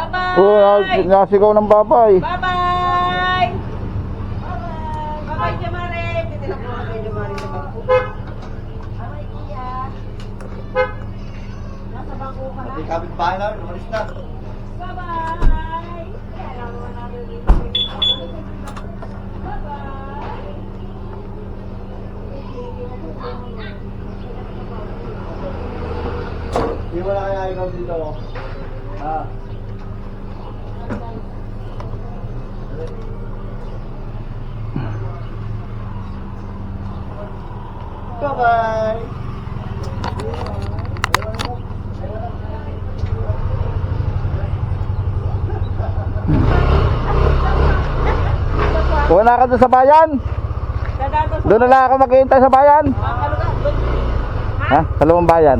Bye-bye! Nasigaw ng babay. Bye-bye! Bye-bye, Jamare! Pwede na po kami, Jamare, sa bangko. Bye-bye, Kuya. Nasa bangko ka na? Hindi kapit-bahay namin, umalis na. Bye-bye! Hindi mo na kaya ikaw dito. Ha? Bye-bye! Kuha na ka doon sa bayan. Doon na lang ako maghihintay sa bayan. Ha? Sa lumang bayan.